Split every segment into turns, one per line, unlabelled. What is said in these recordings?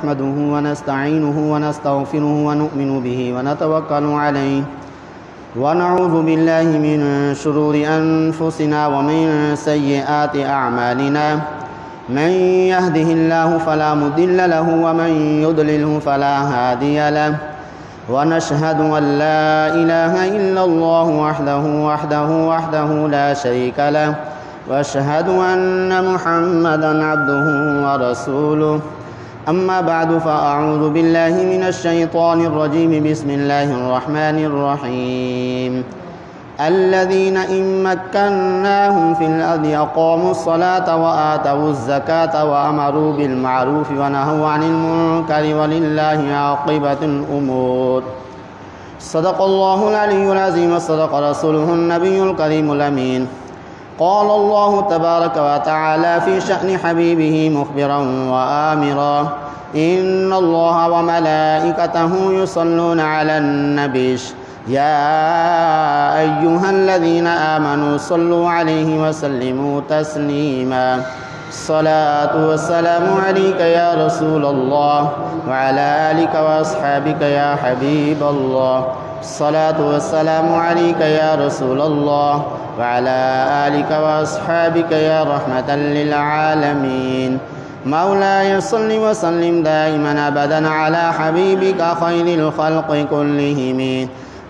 نحمده ونستعينه ونستغفره ونؤمن به ونتوكل عليه ونعوذ بالله من شرور أنفسنا ومن سيئات أعمالنا من يهده الله فلا مضل له ومن يضلله فلا هادي له ونشهد أن لا إله إلا الله وحده لا شريك له وأشهد أن محمدا عبده ورسوله أما بعد فأعوذ بالله من الشيطان الرجيم بسم الله الرحمن الرحيم الذين إن مكناهم في الأرض أقاموا الصلاة وآتوا الزكاة وأمروا بالمعروف ونهوا عن المنكر ولله عاقبة الأمور صدق الله العلي العظيم وصدق رسوله النبي الكريم الأمين قال الله تبارك وتعالى في شأن حبيبه مخبرا وآمرا إن الله وملائكته يصلون على النبي يا أيها الذين آمنوا صلوا عليه وسلموا تسليما الصلاة والسلام عليك يا رسول الله وعلى آلك وأصحابك يا حبيب الله الصلاة والسلام عليك يا رسول الله وعلى آلك وأصحابك يا رحمة للعالمين مولاي صل وسلم دائما أبدا على حبيبك خير الخلق كلهم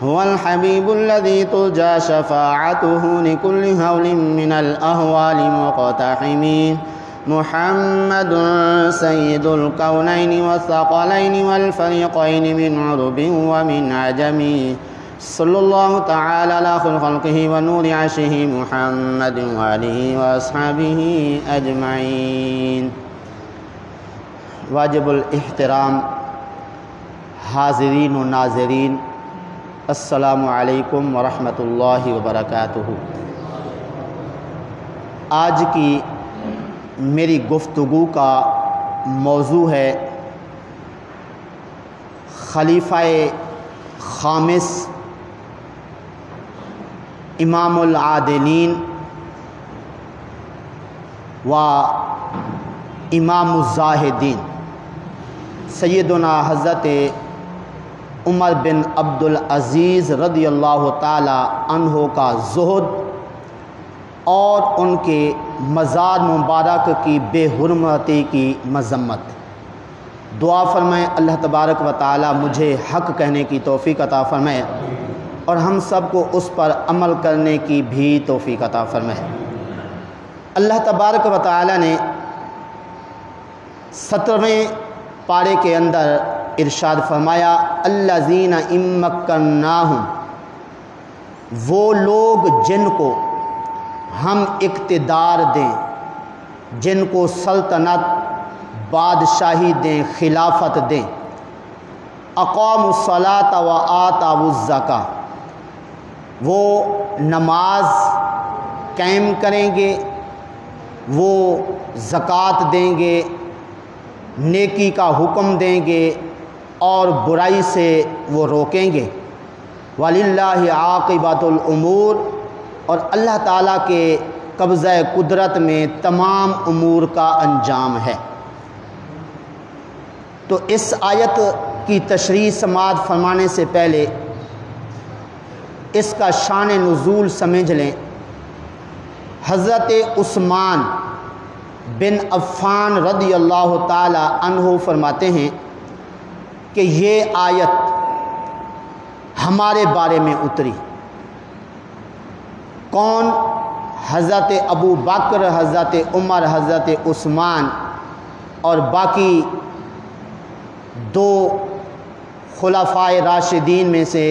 هو الحبيب الذي ترجى شفاعته لكل هول من الأهوال مقتحم محمد سيد الكونين والثقلين والفريقين من عرب ومن عجم صلى الله تعالى على خير خلقه ونور عرشه محمد وآله وأصحابه أجمعين واجب الاحترام حاضرین و ناظرین السلام علیکم ورحمۃ اللہ وبرکاتہ۔ آج کی میری گفتگو کا موضوع ہے خلیفہ خامس امام العادلین و امام الزاہدین سیدنا حضرت عمر بن عبدالعزیز رضی اللہ تعالی عنہ کا زہد اور ان کے مزار مبارک کی بے حرمتی کی مذمت۔ دعا فرمائیں اللہ تبارک و تعالی مجھے حق کہنے کی توفیق عطا فرمائے اور ہم سب کو اس پر عمل کرنے کی بھی توفیق عطا فرمائے۔ اللہ تبارک و تعالی نے 17ویں پارے کے اندر ارشاد فرمایا الذین ان مکناہم، وہ لوگ جن کو ہم اقتدار دیں، جن کو سلطنت بادشاہی دیں، خلافت دیں، اقاموا الصلاۃ و آتوا الزکاۃ، وہ نماز قائم کریں گے، وہ زکوٰۃ دیں گے، نیکی کا حکم دیں گے اور برائی سے وہ روکیں گے۔ وَلِلَّهِ عَاقِبَةُ الْأُمُورِ، اور اللہ تعالیٰ کے قبضہ قدرت میں تمام امور کا انجام ہے۔ تو اس آیت کی تشریح سماعت فرمانے سے پہلے اس کا شان نزول سمجھ لیں۔ حضرت عثمان بن عفان رضی اللہ تعالی عنہ فرماتے ہیں کہ یہ آیت ہمارے بارے میں اتری۔ کون؟ حضرت ابو بکر، حضرت عمر، حضرت عثمان اور باقی 2 خلفائے راشدین میں سے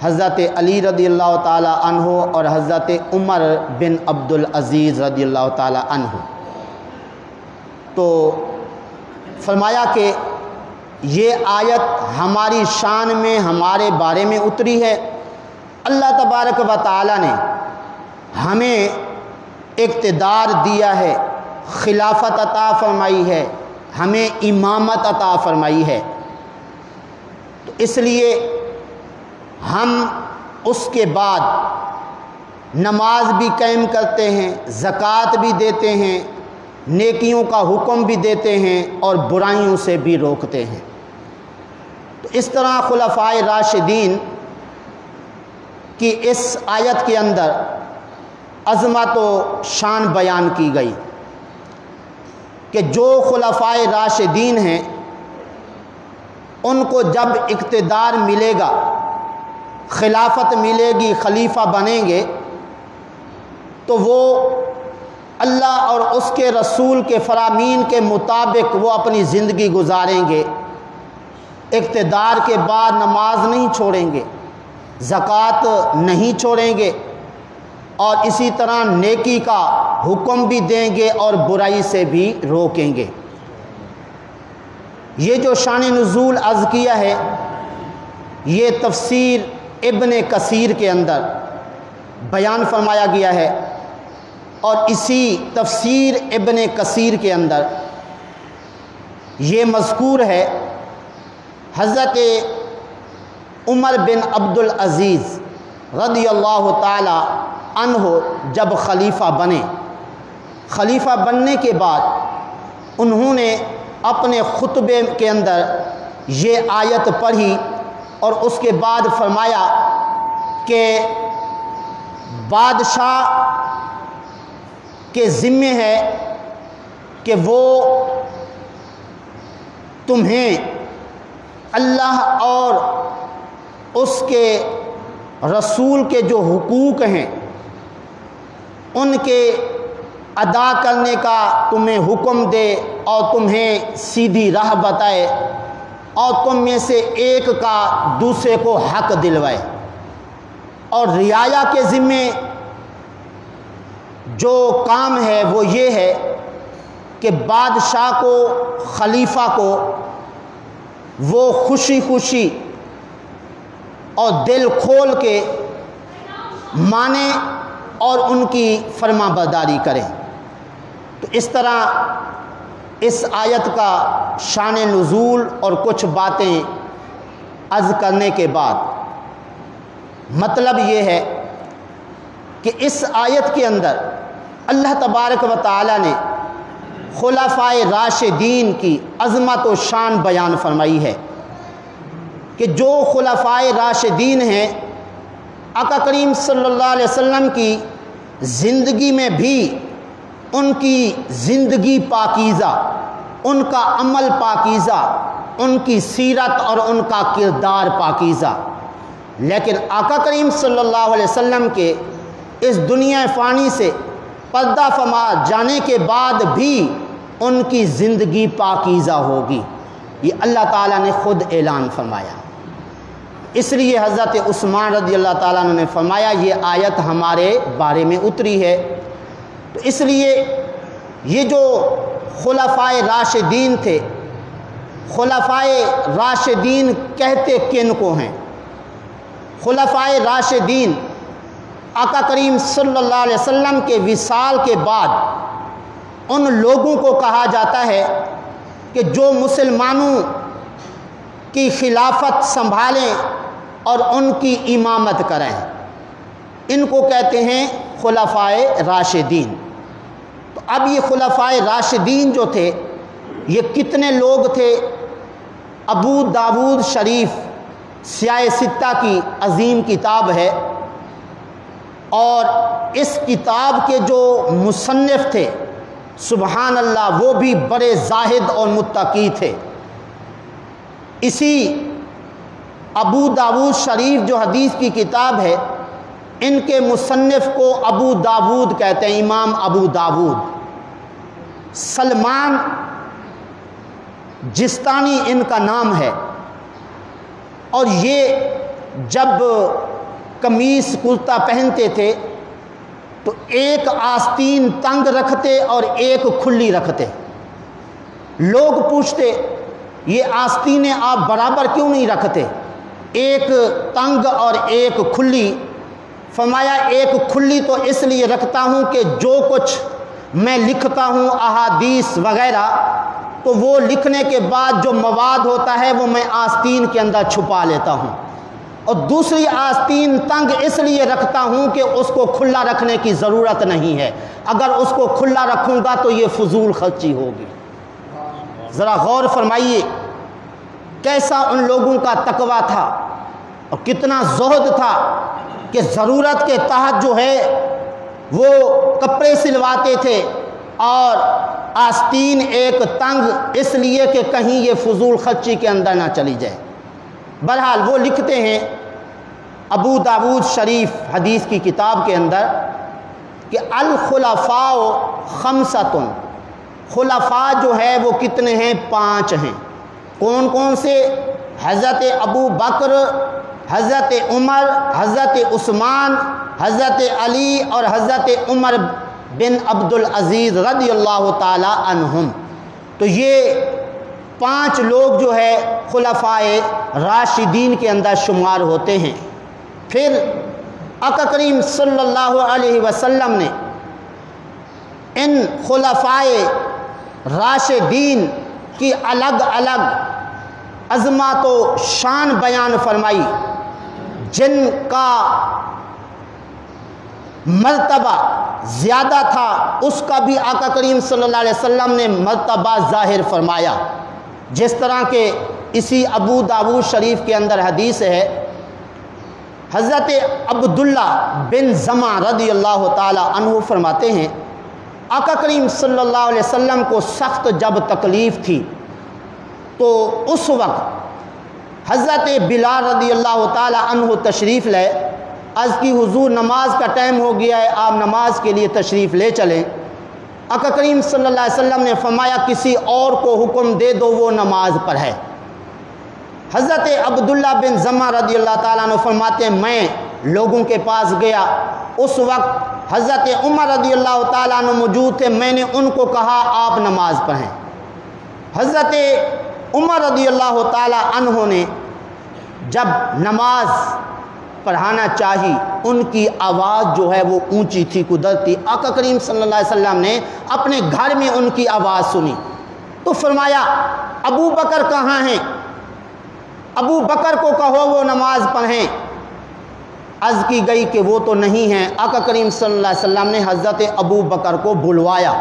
حضرت علی رضی اللہ تعالی عنہ اور حضرت عمر بن عبدالعزیز رضی اللہ تعالی عنہ۔ تو فرمایا کہ یہ آیت ہماری شان میں، ہمارے بارے میں اتری ہے۔ اللہ تبارک و تعالی نے ہمیں اقتدار دیا ہے، خلافت عطا فرمائی ہے، ہمیں امامت عطا فرمائی ہے، تو اس لیے ہم اس کے بعد نماز بھی قائم کرتے ہیں، زکوٰۃ بھی دیتے ہیں، نیکیوں کا حکم بھی دیتے ہیں اور برائیوں سے بھی روکتے ہیں۔ تو اس طرح خلفائے راشدین کی اس آیت کے اندر عظمت و شان بیان کی گئی کہ جو خلفائے راشدین ہیں ان کو جب اقتدار ملے گا، خلافت ملے گی، خلیفہ بنیں گے، تو وہ اللہ اور اس کے رسول کے فرامین کے مطابق وہ اپنی زندگی گزاریں گے۔ اقتدار کے بعد نماز نہیں چھوڑیں گے، زکوٰۃ نہیں چھوڑیں گے، اور اسی طرح نیکی کا حکم بھی دیں گے اور برائی سے بھی روکیں گے۔ یہ جو شان نزول عرض کیا ہے یہ تفسیر ابن کثیر کے اندر بیان فرمایا گیا ہے، اور اسی تفسیر ابن کثیر کے اندر یہ مذکور ہے حضرت عمر بن عبد العزیز رضی اللہ تعالی عنہ جب خلیفہ بنے، خلیفہ بننے کے بعد انہوں نے اپنے خطبے کے اندر یہ آیت پڑھی اور اس کے بعد فرمایا کہ بادشاہ کے ذمے ہے کہ وہ تمہیں اللہ اور اس کے رسول کے جو حقوق ہیں ان کے ادا کرنے کا تمہیں حکم دے اور تمہیں سیدھی راہ بتائے، اور تم میں سے ایک کا دوسرے کو حق دلوائے۔ اور رعایا کے ذمے جو کام ہے وہ یہ ہے کہ بادشاہ کو، خلیفہ کو وہ خوشی خوشی اور دل کھول کے مانے اور ان کی فرما برداری کریں۔ تو اس طرح اس آیت کا شان نزول اور کچھ باتیں عرض کرنے کے بعد مطلب یہ ہے کہ اس آیت کے اندر اللہ تبارک و تعالی نے خلفائے راشدین کی عظمت و شان بیان فرمائی ہے کہ جو خلفائے راشدین ہیں آقا کریم صلی اللہ علیہ وسلم کی زندگی میں بھی ان کی زندگی پاکیزہ، ان کا عمل پاکیزہ، ان کی سیرت اور ان کا کردار پاکیزہ، لیکن آقا کریم صلی اللہ علیہ وسلم کے اس دنیا فانی سے پردہ فرما جانے کے بعد بھی ان کی زندگی پاکیزہ ہوگی، یہ اللہ تعالیٰ نے خود اعلان فرمایا۔ اس لیے حضرت عثمان رضی اللہ تعالیٰ عنہ نے فرمایا یہ آیت ہمارے بارے میں اتری ہے۔ تو اس لیے یہ جو خلفائے راشدین تھے، خلفائے راشدین کہتے کن کو ہیں؟ خلفائے راشدین آقا کریم صلی اللہ علیہ وسلم کے وصال کے بعد ان لوگوں کو کہا جاتا ہے کہ جو مسلمانوں کی خلافت سنبھالیں اور ان کی امامت کریں، ان کو کہتے ہیں خلفائے راشدین۔ تو اب یہ خلفائے راشدین جو تھے یہ کتنے لوگ تھے؟ ابو داود شریف سیاہ ستہ کی عظیم کتاب ہے، اور اس کتاب کے جو مصنف تھے سبحان اللہ وہ بھی بڑے زاہد اور متقی تھے۔ اسی ابو داود شریف جو حدیث کی کتاب ہے ان کے مصنف کو ابو داود کہتے ہیں، امام ابو داود۔ سلمان جستانی ان کا نام ہے، اور یہ جب قمیص کرتا پہنتے تھے تو ایک آستین تنگ رکھتے اور ایک کھلی رکھتے۔ لوگ پوچھتے یہ آستینیں آپ برابر کیوں نہیں رکھتے، ایک تنگ اور ایک کھلی؟ فرمایا ایک کھلی تو اس لیے رکھتا ہوں کہ جو کچھ میں لکھتا ہوں احادیث وغیرہ تو وہ لکھنے کے بعد جو مواد ہوتا ہے وہ میں آستین کے اندر چھپا لیتا ہوں، اور دوسری آستین تنگ اس لیے رکھتا ہوں کہ اس کو کھلا رکھنے کی ضرورت نہیں ہے، اگر اس کو کھلا رکھوں گا تو یہ فضول خرچی ہوگی۔ ذرا غور فرمائیے کیسا ان لوگوں کا تقویٰ تھا اور کتنا زہد تھا کہ ضرورت کے تحت جو ہے وہ کپڑے سلواتے تھے اور آستین ایک تنگ اس لیے کہ کہیں یہ فضول خرچی کے اندر نہ چلی جائے۔ بہرحال وہ لکھتے ہیں ابو داود شریف حدیث کی کتاب کے اندر کہ الخلفاء خمسۃ، خلفاء جو ہے وہ کتنے ہیں؟ 5 ہیں۔ کون کون سے؟ حضرت ابو بکر، حضرت عمر، حضرت عثمان، حضرت علی اور حضرت عمر بن عبد العزیز رضی اللہ تعالی عنہم۔ تو یہ 5 لوگ جو ہے خلفائے راشدین کے اندر شمار ہوتے ہیں۔ پھر آقا کریم صلی اللہ علیہ وسلم نے ان خلفائے راشدین کی الگ الگ عظمت و شان بیان فرمائی، جن کا مرتبہ زیادہ تھا اس کا بھی آقا کریم صلی اللہ علیہ وسلم نے مرتبہ ظاہر فرمایا۔ جس طرح کہ اسی ابو داود شریف کے اندر حدیث ہے، حضرت عبداللہ بن زمع رضی اللہ تعالی عنہ فرماتے ہیں آقا کریم صلی اللہ علیہ وسلم کو سخت جب تکلیف تھی تو اس وقت حضرت بلال رضی اللہ تعالی عنہ تشریف لے، عرض کی حضور نماز کا ٹائم ہو گیا ہے، آپ نماز کے لیے تشریف لے چلیں۔ آقا کریم صلی اللہ علیہ وسلم نے فرمایا کسی اور کو حکم دے دو وہ نماز پڑھے۔ حضرت عبداللہ بن زمع رضی اللہ تعالیٰ عنہ فرماتے ہیں میں لوگوں کے پاس گیا، اس وقت حضرت عمر رضی اللہ تعالیٰ عنہ موجود تھے، میں نے ان کو کہا آپ نماز پڑھیں۔ حضرت عمر رضی اللہ تعالیٰ عنہ نے جب نماز پڑھانا چاہی، ان کی آواز جو ہے وہ اونچی تھی، قدرتی۔ آقا کریم صلی اللہ علیہ وسلم نے اپنے گھر میں ان کی آواز سنی تو فرمایا ابو بکر کہاں ہیں؟ ابو بکر کو کہو وہ نماز پڑھیں۔ عرض کی گئی کہ وہ تو نہیں ہیں۔ آقا کریم صلی اللہ علیہ وسلم نے حضرت ابو بکر کو بلوایا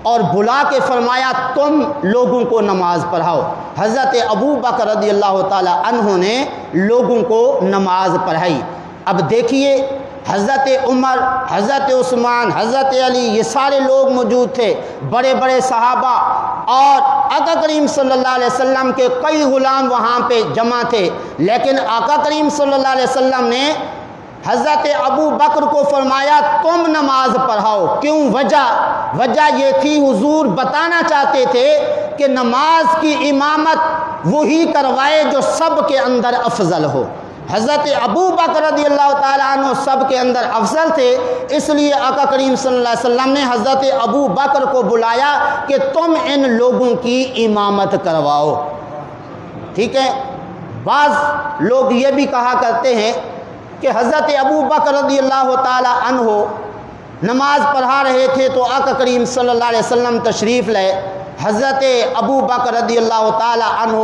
اور بلا کے فرمایا تم لوگوں کو نماز پڑھاؤ۔ حضرت ابو بکر رضی اللہ تعالی عنہ نے لوگوں کو نماز پڑھائی۔ اب دیکھیے حضرت عمر، حضرت عثمان، حضرت علی یہ سارے لوگ موجود تھے، بڑے بڑے صحابہ، اور آقا کریم صلی اللہ علیہ وسلم کے کئی غلام وہاں پہ جمع تھے، لیکن آقا کریم صلی اللہ علیہ وسلم نے حضرت ابو بکر کو فرمایا تم نماز پڑھاؤ۔ کیوں؟ وجہ یہ تھی حضور بتانا چاہتے تھے کہ نماز کی امامت وہی کروائے جو سب کے اندر افضل ہو۔ حضرت ابو بکر رضی اللہ تعالیٰ عنہ سب کے اندر افضل تھے، اس لیے آقا کریم صلی اللہ علیہ وسلم نے حضرت ابو بکر کو بلایا کہ تم ان لوگوں کی امامت کرواؤ۔ ٹھیک ہے، بعض لوگ یہ بھی کہا کرتے ہیں کہ حضرت ابو بکر رضی اللہ تعالی عنہ نماز پڑھا رہے تھے تو آقا کریم صلی اللہ علیہ وسلم تشریف لائے، حضرت ابو بکر رضی اللہ تعالی عنہ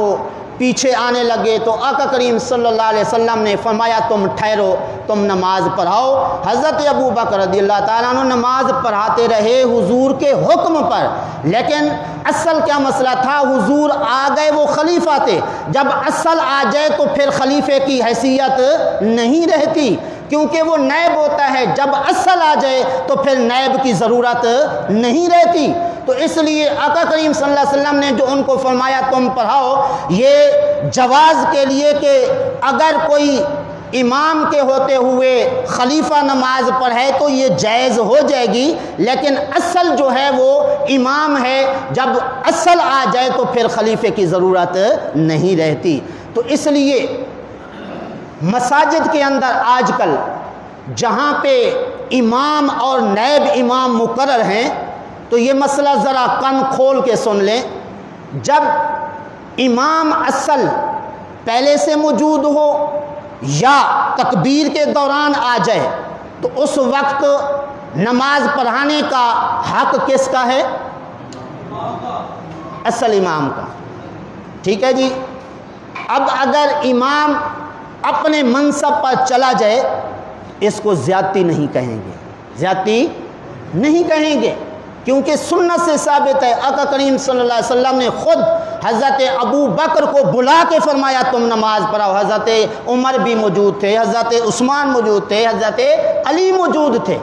پیچھے آنے لگے تو آقا کریم صلی اللہ علیہ وسلم نے فرمایا تم ٹھہرو، تم نماز پڑھاؤ۔ حضرت ابو بکر رضی اللہ تعالیٰ عنہ نماز پڑھاتے رہے حضور کے حکم پر، لیکن اصل کیا مسئلہ تھا؟ حضور آ گئے، وہ خلیفہ تھے، جب اصل آ جائے تو پھر خلیفے کی حیثیت نہیں رہتی، کیونکہ وہ نائب ہوتا ہے، جب اصل آ جائے تو پھر نائب کی ضرورت نہیں رہتی۔ تو اس لیے آقا کریم صلی اللہ علیہ وسلم نے جو ان کو فرمایا تم پڑھاؤ، یہ جواز کے لیے کہ اگر کوئی امام کے ہوتے ہوئے خلیفہ نماز پڑھے تو یہ جائز ہو جائے گی، لیکن اصل جو ہے وہ امام ہے، جب اصل آ جائے تو پھر خلیفے کی ضرورت نہیں رہتی۔ تو اس لیے مساجد کے اندر آج کل جہاں پہ امام اور نائب امام مقرر ہیں تو یہ مسئلہ ذرا کن کھول کے سن لیں، جب امام اصل پہلے سے موجود ہو یا تکبیر کے دوران آ جائے تو اس وقت نماز پڑھانے کا حق کس کا ہے؟ اصل امام کا۔ ٹھیک ہے جی، اب اگر امام اپنے منصب پر چلا جائے اس کو زیادتی نہیں کہیں گے، زیادتی نہیں کہیں گے، کیونکہ سنت سے ثابت ہے۔ آقا کریم صلی اللہ علیہ وسلم نے خود حضرت ابو بکر کو بلا کے فرمایا تم نماز پڑھو، حضرت عمر بھی موجود تھے، حضرت عثمان موجود تھے، حضرت علی موجود تھے،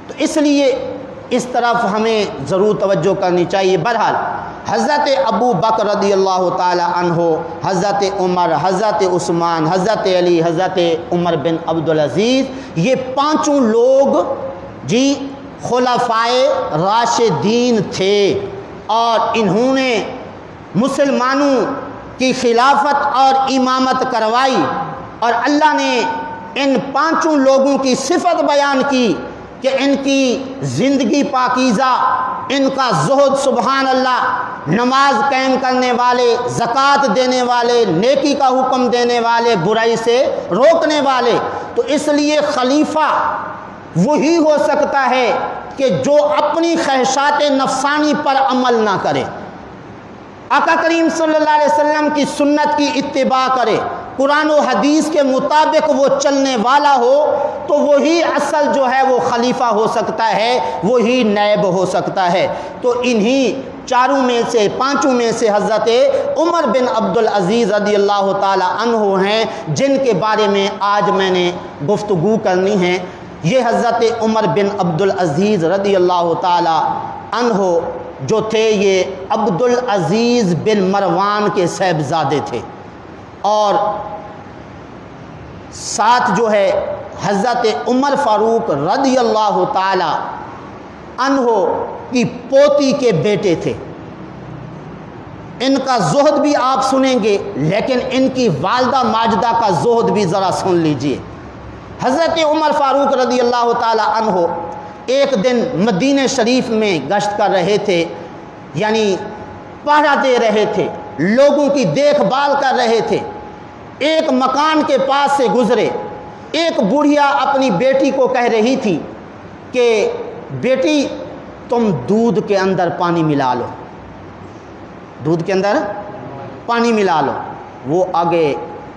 تو اس لیے اس طرف ہمیں ضرور توجہ کرنی چاہیے۔ بہرحال حضرت ابو بکر رضی اللہ تعالی عنہ، حضرت عمر، حضرت عثمان، حضرت علی، حضرت عمر بن عبدالعزیز، یہ پانچوں لوگ جی خلفائے راشدین تھے، اور انہوں نے مسلمانوں کی خلافت اور امامت کروائی، اور اللہ نے ان پانچوں لوگوں کی صفت بیان کی کہ ان کی زندگی پاکیزہ، ان کا زہد سبحان اللہ، نماز قائم کرنے والے، زکوٰۃ دینے والے، نیکی کا حکم دینے والے، برائی سے روکنے والے۔ تو اس لیے خلیفہ وہی ہو سکتا ہے کہ جو اپنی خواہشات نفسانی پر عمل نہ کرے، آقا کریم صلی اللہ علیہ وسلم کی سنت کی اتباع کرے، قرآن و حدیث کے مطابق وہ چلنے والا ہو، تو وہی اصل جو ہے وہ خلیفہ ہو سکتا ہے، وہی نائب ہو سکتا ہے۔ تو انہی چاروں میں سے، پانچوں میں سے حضرت عمر بن عبدالعزیز رضی اللہ تعالی عنہ ہیں، جن کے بارے میں آج میں نے گفتگو کرنی ہے۔ یہ حضرت عمر بن عبدالعزیز رضی اللہ تعالی عنہ جو تھے، یہ عبدالعزیز بن مروان کے صاحبزادے تھے، اور ساتھ جو ہے حضرت عمر فاروق رضی اللہ تعالی عنہ کی پوتی کے بیٹے تھے۔ ان کا زہد بھی آپ سنیں گے، لیکن ان کی والدہ ماجدہ کا زہد بھی ذرا سن لیجئے۔ حضرت عمر فاروق رضی اللہ تعالی عنہ ایک دن مدینہ شریف میں گشت کر رہے تھے، یعنی پہرا دے رہے تھے، لوگوں کی دیکھ بھال کر رہے تھے۔ ایک مکان کے پاس سے گزرے، ایک بڑھیا اپنی بیٹی کو کہہ رہی تھی کہ بیٹی تم دودھ کے اندر پانی ملا لو، دودھ کے اندر پانی ملا لو۔ وہ آگے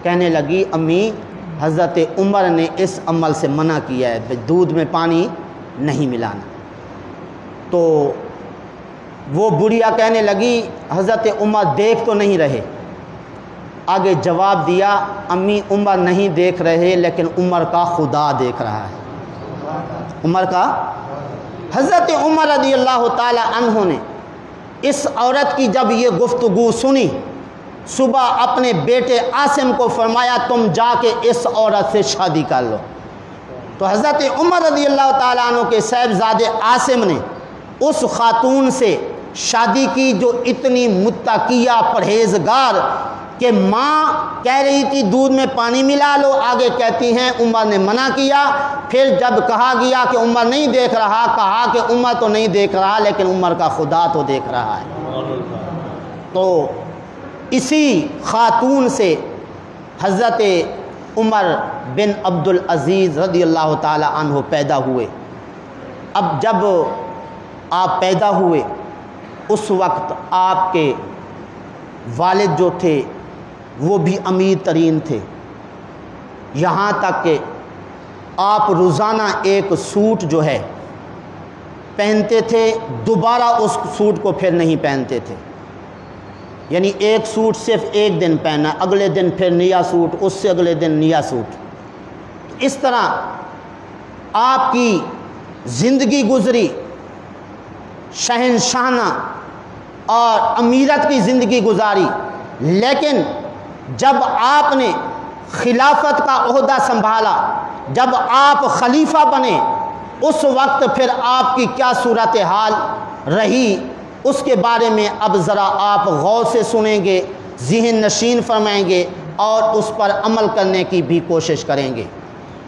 کہنے لگی امی حضرت عمر نے اس عمل سے منع کیا ہے، دودھ میں پانی نہیں ملانا۔ تو وہ بڑھیا کہنے لگی حضرت عمر دیکھ تو نہیں رہے؟ آگے جواب دیا امی عمر نہیں دیکھ رہے، لیکن عمر کا خدا دیکھ رہا ہے، عمر کا۔ حضرت عمر رضی اللہ تعالی عنہ نے اس عورت کی جب یہ گفتگو سنی، صبح اپنے بیٹے عاصم کو فرمایا تم جا کے اس عورت سے شادی کر لو۔ تو حضرت عمر رضی اللہ تعالیٰ عنہ کے صاحبزادے عاصم نے اس خاتون سے شادی کی جو اتنی متقیہ پرہیزگار، کہ ماں کہہ رہی تھی دودھ میں پانی ملا لو، آگے کہتی ہیں عمر نے منع کیا۔ پھر جب کہا گیا کہ عمر نہیں دیکھ رہا، کہا کہ عمر تو نہیں دیکھ رہا لیکن عمر کا خدا تو دیکھ رہا ہے۔ تو اسی خاتون سے حضرت عمر بن عبدالعزیز رضی اللہ تعالی عنہ پیدا ہوئے۔ اب جب آپ پیدا ہوئے اس وقت آپ کے والد جو تھے وہ بھی امیر ترین تھے، یہاں تک کہ آپ روزانہ ایک سوٹ جو ہے پہنتے تھے، دوبارہ اس سوٹ کو پھر نہیں پہنتے تھے، یعنی ایک سوٹ صرف ایک دن پہنا، اگلے دن پھر نیا سوٹ، اس سے اگلے دن نیا سوٹ۔ اس طرح آپ کی زندگی گزری، شہنشاہانہ اور امیرت کی زندگی گزاری، لیکن جب آپ نے خلافت کا عہدہ سنبھالا، جب آپ خلیفہ بنے، اس وقت پھر آپ کی کیا صورتحال رہی اس کے بارے میں اب ذرا آپ غور سے سنیں گے، ذہن نشین فرمائیں گے اور اس پر عمل کرنے کی بھی کوشش کریں گے۔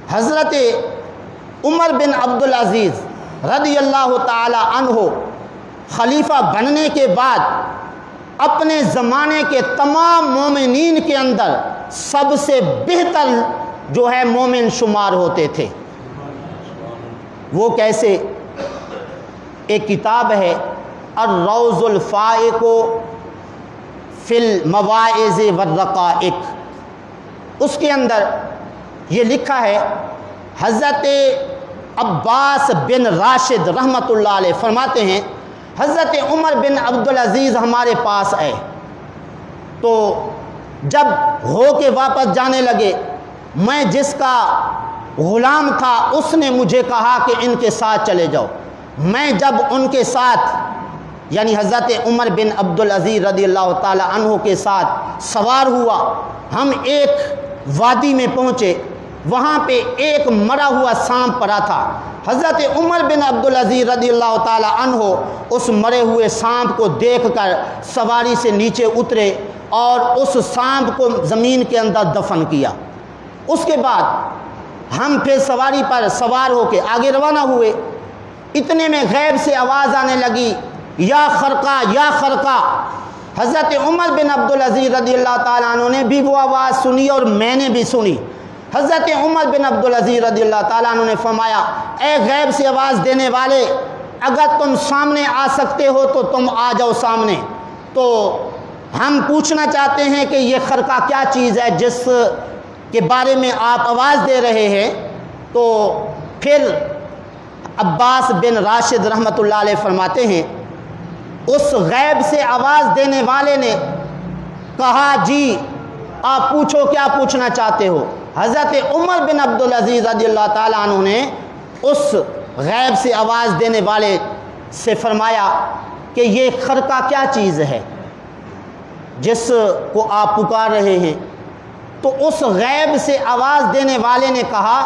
حضرت عمر بن عبدالعزیز رضی اللہ تعالی عنہ خلیفہ بننے کے بعد اپنے زمانے کے تمام مومنین کے اندر سب سے بہتر جو ہے مومن شمار ہوتے تھے۔ وہ کیسے؟ ایک کتاب ہے الروض الفائق فی المواعظ والرقائق، اس کے اندر یہ لکھا ہے، حضرت عباس بن راشد رحمۃ اللہ علیہ فرماتے ہیں حضرت عمر بن عبدالعزیز ہمارے پاس آئے، تو جب ہو کے واپس جانے لگے، میں جس کا غلام تھا اس نے مجھے کہا کہ ان کے ساتھ چلے جاؤ۔ میں جب ان کے ساتھ یعنی حضرت عمر بن عبدالعزیز رضی اللہ تعالی عنہ کے ساتھ سوار ہوا، ہم ایک وادی میں پہنچے، وہاں پہ ایک مرا ہوا سانپ پڑا تھا۔ حضرت عمر بن عبدالعزیز رضی اللہ تعالی عنہ اس مرے ہوئے سانپ کو دیکھ کر سواری سے نیچے اترے اور اس سانپ کو زمین کے اندر دفن کیا۔ اس کے بعد ہم پھر سواری پر سوار ہو کے آگے روانہ ہوئے، اتنے میں غیب سے آواز آنے لگی، یا خرقہ یا خرقہ۔ حضرت عمر بن عبدالعزیز رضی اللہ تعالیٰ عنہ نے بھی وہ آواز سنی اور میں نے بھی سنی۔ حضرت عمر بن عبدالعزیز رضی اللہ تعالیٰ عنہ نے فرمایا، اے غیب سے آواز دینے والے، اگر تم سامنے آ سکتے ہو تو تم آ جاؤ سامنے۔ تو ہم پوچھنا چاہتے ہیں کہ یہ خرقہ کیا چیز ہے جس کے بارے میں آپ آواز دے رہے ہیں۔ تو پھر عباس بن راشد رحمۃ اللہ علیہ فرماتے ہیں، اس غیب سے آواز دینے والے نے کہا، جی آپ پوچھو کیا پوچھنا چاہتے ہو۔ حضرت عمر بن عبدالعزیز رضی اللہ تعالیٰ عنہ نے اس غیب سے آواز دینے والے سے فرمایا کہ یہ خرقہ کیا چیز ہے جس کو آپ پکار رہے ہیں۔ تو اس غیب سے آواز دینے والے نے کہا،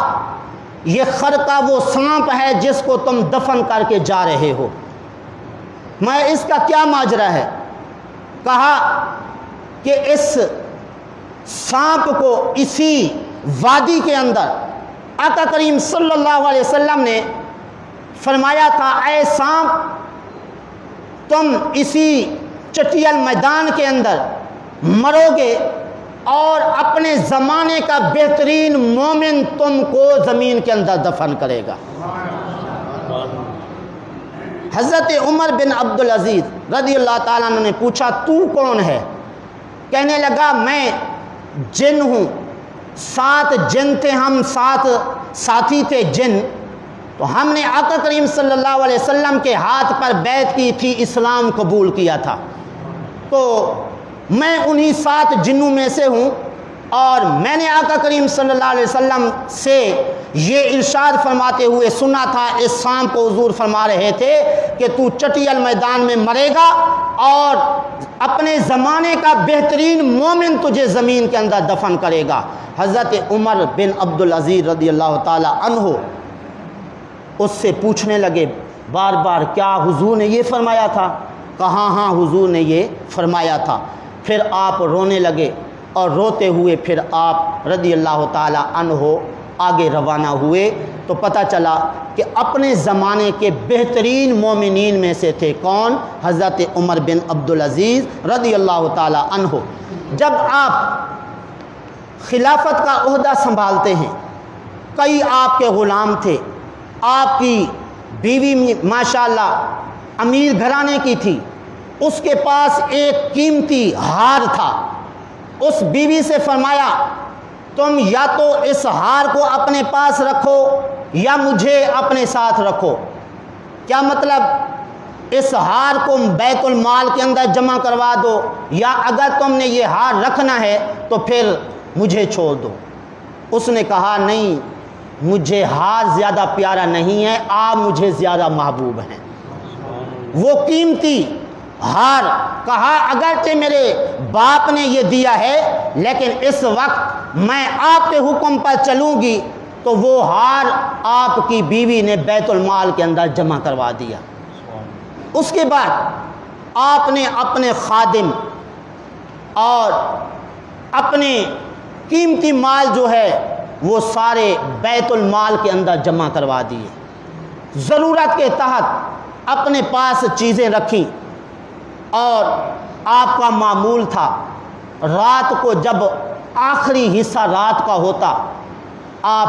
یہ خرقہ وہ سانپ ہے جس کو تم دفن کر کے جا رہے ہو۔ میں اس کا کیا ماجرا ہے؟ کہا کہ اس سانپ کو اسی وادی کے اندر آقا کریم صلی اللہ علیہ وسلم نے فرمایا تھا، اے سانپ تم اسی چٹیل میدان کے اندر مرو گے اور اپنے زمانے کا بہترین مومن تم کو زمین کے اندر دفن کرے گا۔ حضرت عمر بن عبدالعزیز رضی اللہ تعالیٰ عنہ نے پوچھا، تو کون ہے؟ کہنے لگا، میں جن ہوں، 7 جن تھے، ہم 7 ساتھی تھے جن، تو ہم نے آقا کریم صلی اللہ علیہ وسلم کے ہاتھ پر بیعت کی تھی، اسلام قبول کیا تھا، تو میں انہی 7 جنوں میں سے ہوں، اور میں نے آقا کریم صلی اللہ علیہ وسلم سے یہ ارشاد فرماتے ہوئے سنا تھا، اس سانپ کو حضور فرما رہے تھے کہ تو چٹیل میدان میں مرے گا اور اپنے زمانے کا بہترین مومن تجھے زمین کے اندر دفن کرے گا۔ حضرت عمر بن عبدالعزیز رضی اللہ تعالی عنہ اس سے پوچھنے لگے بار بار، کیا حضور نے یہ فرمایا تھا؟ کہا ہاں حضور نے یہ فرمایا تھا۔ پھر آپ رونے لگے اور روتے ہوئے پھر آپ رضی اللہ تعالی عنہ آگے روانہ ہوئے، تو پتہ چلا کہ اپنے زمانے کے بہترین مومنین میں سے تھے کون؟ حضرت عمر بن عبدالعزیز رضی اللہ تعالی عنہ۔ جب آپ خلافت کا عہدہ سنبھالتے ہیں، کئی آپ کے غلام تھے، آپ کی بیوی ماشاءاللہ امیر گھرانے کی تھی، اس کے پاس ایک قیمتی ہار تھا۔ اس بیوی سے فرمایا، تم یا تو اس ہار کو اپنے پاس رکھو یا مجھے اپنے ساتھ رکھو۔ کیا مطلب؟ اس ہار کو بیت المال کے اندر جمع کروا دو، یا اگر تم نے یہ ہار رکھنا ہے تو پھر مجھے چھوڑ دو۔ اس نے کہا، نہیں، مجھے ہار زیادہ پیارا نہیں ہے، آپ مجھے زیادہ محبوب ہیں۔ وہ قیمتی ہار، کہا اگرچہ میرے باپ نے یہ دیا ہے لیکن اس وقت میں آپ کے حکم پر چلوں گی، تو وہ ہار آپ کی بیوی نے بیت المال کے اندر جمع کروا دیا۔ اس کے بعد آپ نے اپنے خادم اور اپنے قیمتی مال جو ہے وہ سارے بیت المال کے اندر جمع کروا دیے۔ ضرورت کے تحت اپنے پاس چیزیں رکھیں، اور آپ کا معمول تھا رات کو جب آخری حصہ رات کا ہوتا، آپ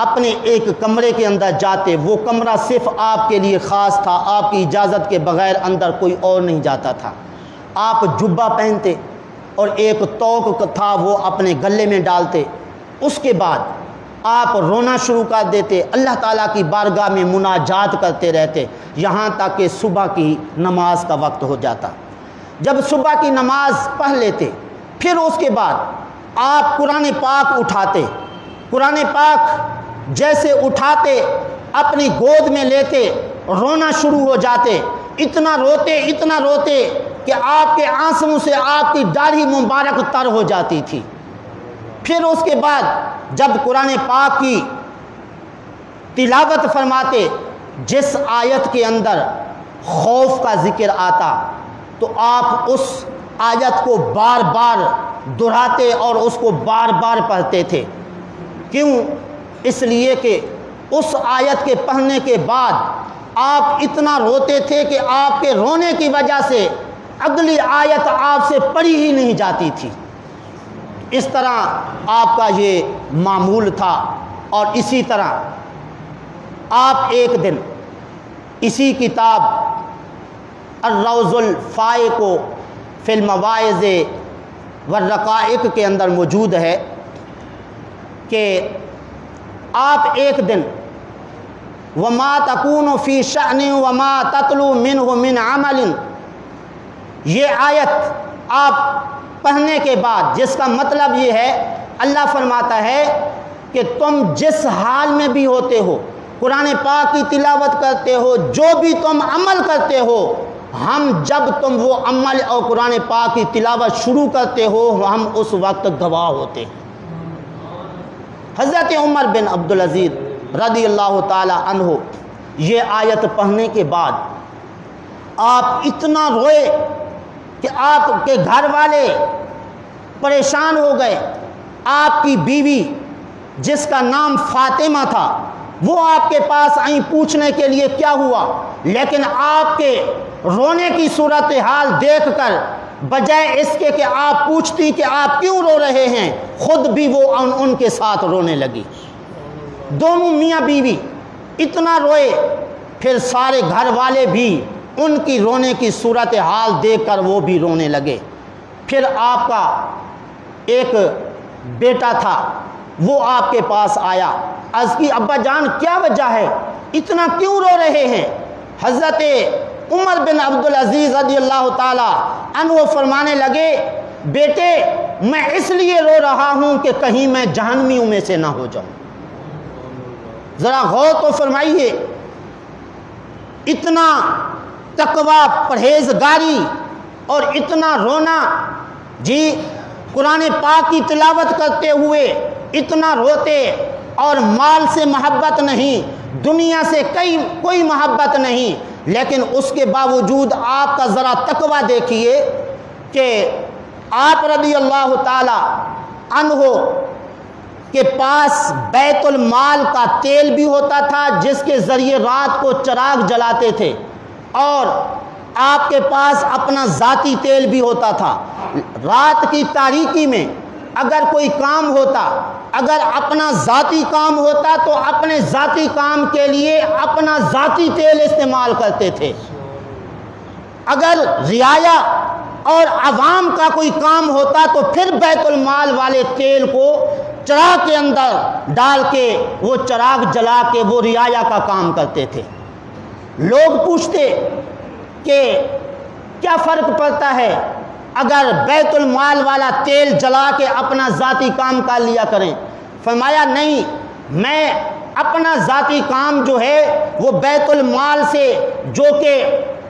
اپنے ایک کمرے کے اندر جاتے، وہ کمرہ صرف آپ کے لیے خاص تھا، آپ کی اجازت کے بغیر اندر کوئی اور نہیں جاتا تھا۔ آپ جبہ پہنتے، اور ایک توق تھا وہ اپنے گلے میں ڈالتے. اس کے بعد آپ رونا شروع کر دیتے, اللہ تعالیٰ کی بارگاہ میں مناجات کرتے رہتے یہاں تک کہ صبح کی نماز کا وقت ہو جاتا. جب صبح کی نماز پڑھ لیتے پھر اس کے بعد آپ قرآن پاک اٹھاتے. قرآن پاک جیسے اٹھاتے اپنی گود میں لیتے, رونا شروع ہو جاتے. اتنا روتے کہ آپ کے آنسوؤں سے آپ کی داڑھی مبارک تر ہو جاتی تھی. پھر اس کے بعد جب قرآن پاک کی تلاوت فرماتے, جس آیت کے اندر خوف کا ذکر آتا تو آپ اس آیت کو بار بار دہراتے اور اس کو بار بار پڑھتے تھے. کیوں؟ اس لیے کہ اس آیت کے پڑھنے کے بعد آپ اتنا روتے تھے کہ آپ کے رونے کی وجہ سے اگلی آیت آپ سے پڑھی ہی نہیں جاتی تھی. اس طرح آپ کا یہ معمول تھا. اور اسی طرح آپ ایک دن اسی کتاب الروض الفائق فی المواعظ والرقائق کے اندر موجود ہے کہ آپ ایک دن وما تکون فی شأن وما تتلو منہ من عمل, یہ آیت آپ پڑھنے کے بعد جس کا مطلب یہ ہے اللہ فرماتا ہے کہ تم جس حال میں بھی ہوتے ہو, قرآن پاک کی تلاوت کرتے ہو, جو بھی تم عمل کرتے ہو, ہم جب تم وہ عمل اور قرآن پاک کی تلاوت شروع کرتے ہو ہم اس وقت گواہ ہوتے ہیں. حضرت عمر بن عبدالعزیز رضی اللہ تعالی عنہ یہ آیت پڑھنے کے بعد آپ اتنا روئے کہ آپ کے گھر والے پریشان ہو گئے. آپ کی بیوی جس کا نام فاطمہ تھا وہ آپ کے پاس آئیں پوچھنے کے لیے کیا ہوا, لیکن آپ کے رونے کی صورتحال دیکھ کر بجائے اس کے کہ آپ پوچھتی کہ آپ کیوں رو رہے ہیں, خود بھی وہ ان کے ساتھ رونے لگی. دونوں میاں بیوی اتنا روئے, پھر سارے گھر والے بھی ان کی رونے کی صورتحال دیکھ کر وہ بھی رونے لگے. پھر آپ کا ایک بیٹا تھا وہ آپ کے پاس آیا, عرض کی ابا جان کیا وجہ ہے, اتنا کیوں رو رہے ہیں؟ حضرت عمر بن عبدالعزیز رضی اللہ تعالی عنہ فرمانے لگے, بیٹے میں اس لیے رو رہا ہوں کہ کہیں میں جہنمیوں میں سے نہ ہو جاؤں. ذرا غور تو فرمائیے, اتنا تقوی پرہیزگاری اور اتنا رونا, جی قرآن پاک کی تلاوت کرتے ہوئے اتنا روتے, اور مال سے محبت نہیں, دنیا سے کوئی محبت نہیں, لیکن اس کے باوجود آپ کا ذرا تقوی دیکھیے کہ آپ رضی اللہ تعالی عنہ کے پاس بیت المال کا تیل بھی ہوتا تھا جس کے ذریعے رات کو چراغ جلاتے تھے, اور آپ کے پاس اپنا ذاتی تیل بھی ہوتا تھا. رات کی تاریکی میں اگر کوئی کام ہوتا, اگر اپنا ذاتی کام ہوتا تو اپنے ذاتی کام کے لیے اپنا ذاتی تیل استعمال کرتے تھے. اگر رعایا اور عوام کا کوئی کام ہوتا تو پھر بیت المال والے تیل کو چراغ کے اندر ڈال کے وہ چراغ جلا کے وہ رعایا کا کام کرتے تھے. لوگ پوچھتے کہ کیا فرق پڑتا ہے اگر بیت المال والا تیل جلا کے اپنا ذاتی کام کر لیا کریں؟ فرمایا نہیں, میں اپنا ذاتی کام جو ہے وہ بیت المال سے جو کہ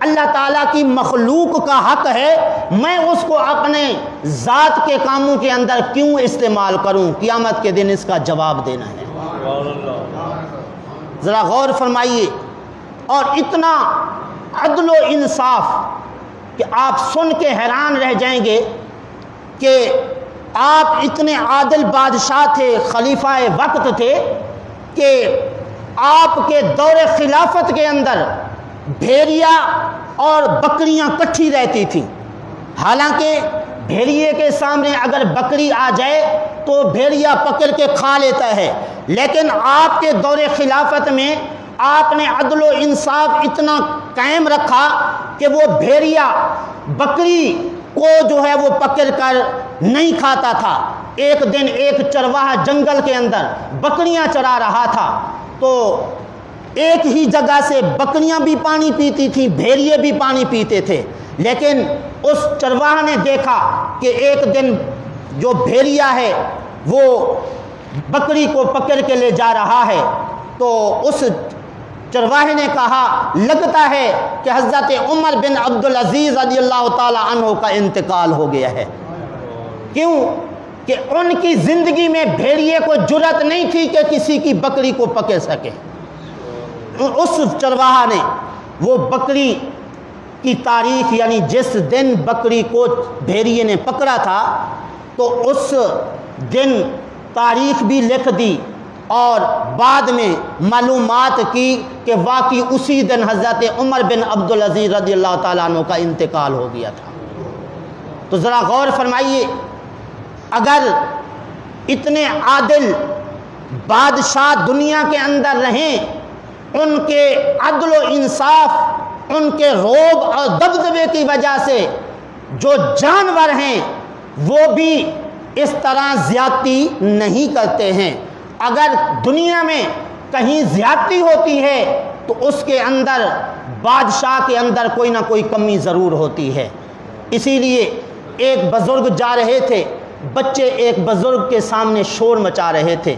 اللہ تعالیٰ کی مخلوق کا حق ہے, میں اس کو اپنے ذات کے کاموں کے اندر کیوں استعمال کروں؟ قیامت کے دن اس کا جواب دینا ہے. ذرا غور فرمائیے, اور اتنا عدل و انصاف کہ آپ سن کے حیران رہ جائیں گے کہ آپ اتنے عادل بادشاہ تھے, خلیفہ وقت تھے کہ آپ کے دور خلافت کے اندر بھیڑیا اور بکریاں کٹھی رہتی تھیں. حالانکہ بھیڑیے کے سامنے اگر بکری آ جائے تو بھیڑیا پکڑ کے کھا لیتا ہے, لیکن آپ کے دور خلافت میں آپ نے عدل و انصاف اتنا قائم رکھا کہ وہ بھیڑیا بکری کو جو ہے وہ پکڑ کر نہیں کھاتا تھا۔ ایک دن ایک چرواہا جنگل کے اندر بکریاں چرا رہا تھا، تو ایک ہی جگہ سے بکریاں بھی پانی پیتی تھیں، بھیڑیے بھی پانی پیتے تھے، لیکن اس چرواہا نے دیکھا کہ ایک دن جو بھیڑیا ہے وہ بکری کو پکڑ کے لے جا رہا ہے، تو اس چرواہے نے کہا لگتا ہے کہ حضرت عمر بن عبدالعزیز رضی اللہ تعالی عنہ کا انتقال ہو گیا ہے۔ کیوں کہ ان کی زندگی میں بھیڑیے کو جرأت نہیں تھی کہ کسی کی بکری کو پکڑ سکے۔ اس چرواہا نے وہ بکری کی تاریخ، یعنی جس دن بکری کو بھیڑیے نے پکڑا تھا، تو اس دن تاریخ بھی لکھ دی اور بعد میں معلومات کی کہ واقعی اسی دن حضرت عمر بن عبدالعزیز رضی اللہ تعالیٰ عنہ کا انتقال ہو گیا تھا۔ تو ذرا غور فرمائیے، اگر اتنے عادل بادشاہ دنیا کے اندر رہیں، ان کے عدل و انصاف، ان کے روب اور دبدبے کی وجہ سے جو جانور ہیں وہ بھی اس طرح زیادتی نہیں کرتے ہیں۔ اگر دنیا میں کہیں زیادتی ہوتی ہے تو اس کے اندر بادشاہ کے اندر کوئی نہ کوئی کمی ضرور ہوتی ہے۔ اسی لیے ایک بزرگ جا رہے تھے، بچے ایک بزرگ کے سامنے شور مچا رہے تھے،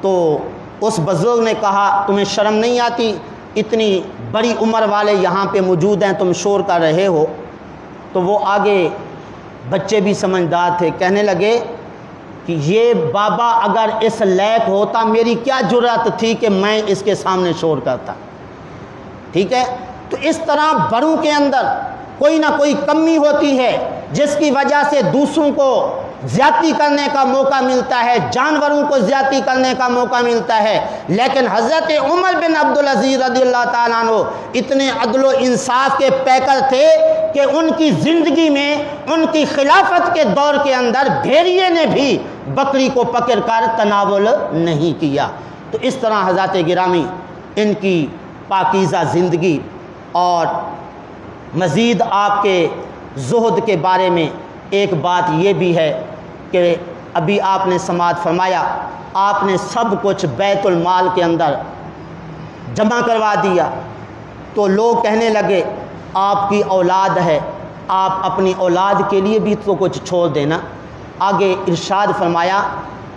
تو اس بزرگ نے کہا تمہیں شرم نہیں آتی؟ اتنی بڑی عمر والے یہاں پہ موجود ہیں، تم شور کر رہے ہو؟ تو وہ آگے بچے بھی سمجھدار تھے، کہنے لگے کہ یہ بابا اگر اس لائق ہوتا میری کیا جرأت تھی کہ میں اس کے سامنے شور کرتا۔ ٹھیک ہے، تو اس طرح بڑوں کے اندر کوئی نہ کوئی کمی ہوتی ہے جس کی وجہ سے دوسروں کو زیادتی کرنے کا موقع ملتا ہے، جانوروں کو زیادتی کرنے کا موقع ملتا ہے، لیکن حضرت عمر بن عبدالعزیز رضی اللہ تعالیٰ عنہ اتنے عدل و انصاف کے پیکر تھے کہ ان کی زندگی میں، ان کی خلافت کے دور کے اندر بھیڑیے نے بھی بکری کو پکڑ کر تناول نہیں کیا۔ تو اس طرح حضرات گرامی ان کی پاکیزہ زندگی، اور مزید آپ کے زہد کے بارے میں ایک بات یہ بھی ہے کہ ابھی آپ نے سماعت فرمایا، آپ نے سب کچھ بیت المال کے اندر جمع کروا دیا، تو لوگ کہنے لگے آپ کی اولاد ہے، آپ اپنی اولاد کے لیے بھی تو کچھ چھوڑ دینا۔ آگے ارشاد فرمایا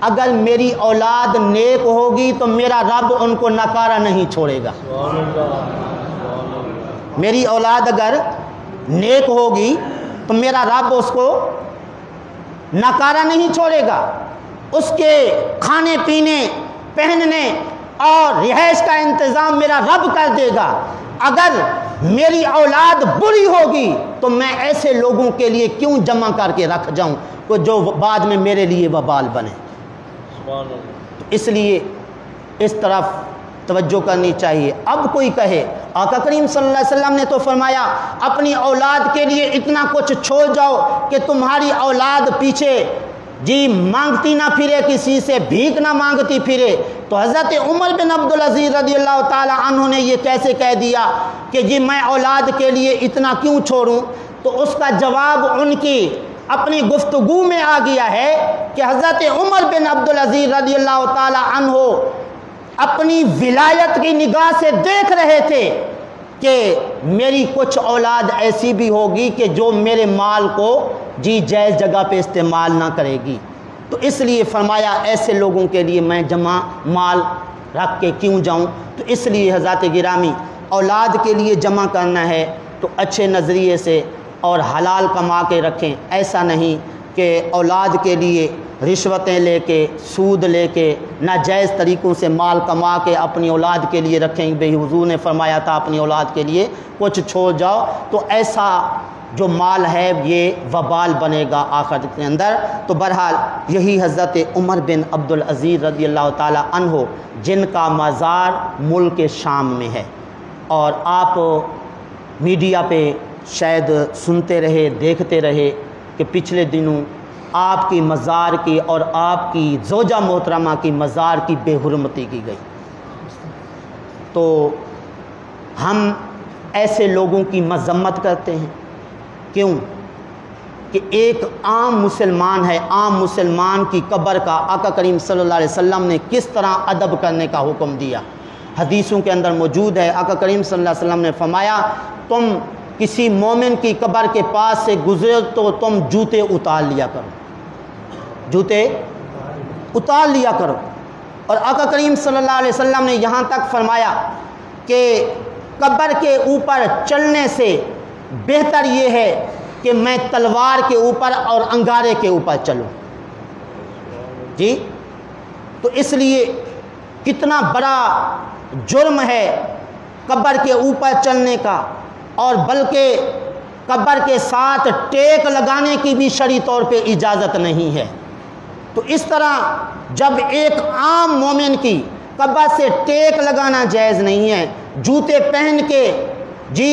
اگر میری اولاد نیک ہوگی تو میرا رب ان کو نکارا نہیں چھوڑے گا۔ میری اولاد اگر نیک ہوگی تو میرا رب اس کو نکارا نہیں چھوڑے گا، اس کے کھانے پینے، پہننے اور رہائش کا انتظام میرا رب کر دے گا۔ اگر میری اولاد بری ہوگی تو میں ایسے لوگوں کے لیے کیوں جمع کر کے رکھ جاؤں کہ جو بعد میں میرے لیے وبال بنے۔ اس لیے اس طرف توجہ کرنی چاہیے۔ اب کوئی کہے آقا کریم صلی اللہ علیہ وسلم نے تو فرمایا اپنی اولاد کے لیے اتنا کچھ چھوڑ جاؤ کہ تمہاری اولاد پیچھے مانگتی نہ پھرے، کسی سے بھیک نہ مانگتی پھرے۔ تو حضرت عمر بن عبدالعزیز رضی اللہ تعالی عنہ نے یہ کیسے کہہ دیا کہ میں اولاد کے لیے اتنا کیوں چھوڑوں؟ تو اس کا جواب ان کی اپنی گفتگو میں آ گیا ہے کہ حضرت عمر بن عبدالعزیز رضی اللہ تعالی عنہ اپنی ولایت کی نگاہ سے دیکھ رہے تھے کہ میری کچھ اولاد ایسی بھی ہوگی کہ جو میرے مال کو جائز جگہ پہ استعمال نہ کرے گی، تو اس لیے فرمایا ایسے لوگوں کے لیے میں جمع مال رکھ کے کیوں جاؤں۔ تو اس لیے حضرات گرامی اولاد کے لیے جمع کرنا ہے تو اچھے نظریے سے اور حلال کما کے رکھیں، ایسا نہیں کہ اولاد کے لیے رشوتیں لے کے، سود لے کے، ناجائز طریقوں سے مال کما کے اپنی اولاد کے لیے رکھیں۔ بے حضور نے فرمایا تھا اپنی اولاد کے لیے کچھ چھوڑ جاؤ، تو ایسا جو مال ہے یہ وبال بنے گا آخرت کے اندر۔ تو بہرحال یہی حضرت عمر بن عبدالعزیز رضی اللہ تعالی عنہ جن کا مزار ملک شام میں ہے، اور آپ میڈیا پہ شاید سنتے رہے، دیکھتے رہے کہ پچھلے دنوں آپ کی مزار کی اور آپ کی زوجہ محترمہ کی مزار کی بے حرمتی کی گئی۔ تو ہم ایسے لوگوں کی مذمت کرتے ہیں، کیوں کہ ایک عام مسلمان ہے، عام مسلمان کی قبر کا آقا کریم صلی اللہ علیہ وسلم نے کس طرح ادب کرنے کا حکم دیا۔ حدیثوں کے اندر موجود ہے، آقا کریم صلی اللہ علیہ وسلم نے فرمایا تم کسی مومن کی قبر کے پاس سے گزرے تو تم جوتے اتار لیا کرو، جوتے اتار لیا کرو۔ اور آقا کریم صلی اللہ علیہ وسلم نے یہاں تک فرمایا کہ قبر کے اوپر چلنے سے بہتر یہ ہے کہ میں تلوار کے اوپر اور انگارے کے اوپر چلوں۔ جی تو اس لیے کتنا بڑا جرم ہے قبر کے اوپر چلنے کا، اور بلکہ قبر کے ساتھ ٹیک لگانے کی بھی شرعی طور پہ اجازت نہیں ہے۔ تو اس طرح جب ایک عام مومن کی قبر سے ٹیک لگانا جائز نہیں ہے، جوتے پہن کے جی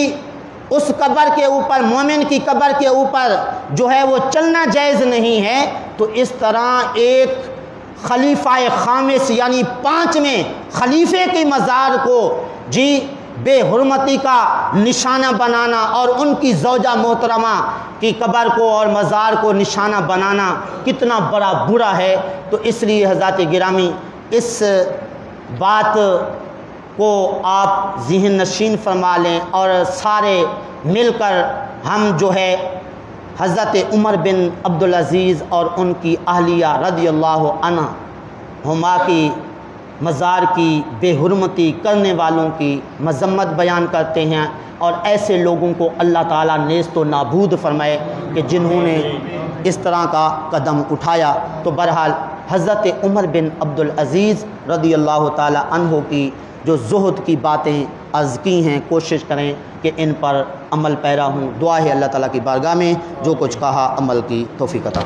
اس قبر کے اوپر، مومن کی قبر کے اوپر جو ہے وہ چلنا جائز نہیں ہے، تو اس طرح ایک خلیفہ خامس یعنی 5ویں خلیفے کی مزار کو جی بے حرمتی کا نشانہ بنانا اور ان کی زوجہ محترمہ کی قبر کو اور مزار کو نشانہ بنانا کتنا بڑا برا ہے۔ تو اس لیے حضرات گرامی اس بات کو آپ ذہن نشین فرما لیں، اور سارے مل کر ہم جو ہے حضرت عمر بن عبدالعزیز اور ان کی اہلیہ رضی اللہ عنہ ہما کی مزار کی بے حرمتی کرنے والوں کی مذمت بیان کرتے ہیں، اور ایسے لوگوں کو اللہ تعالیٰ نیست و نابود فرمائے کہ جنہوں نے اس طرح کا قدم اٹھایا۔ تو بہرحال حضرت عمر بن عبدالعزیز رضی اللہ تعالیٰ عنہ کی جو زہد کی باتیں عرض کی ہیں، کوشش کریں کہ ان پر عمل پیرا ہوں۔ دعا ہے اللہ تعالیٰ کی بارگاہ میں جو کچھ کہا عمل کی توفیق عطا۔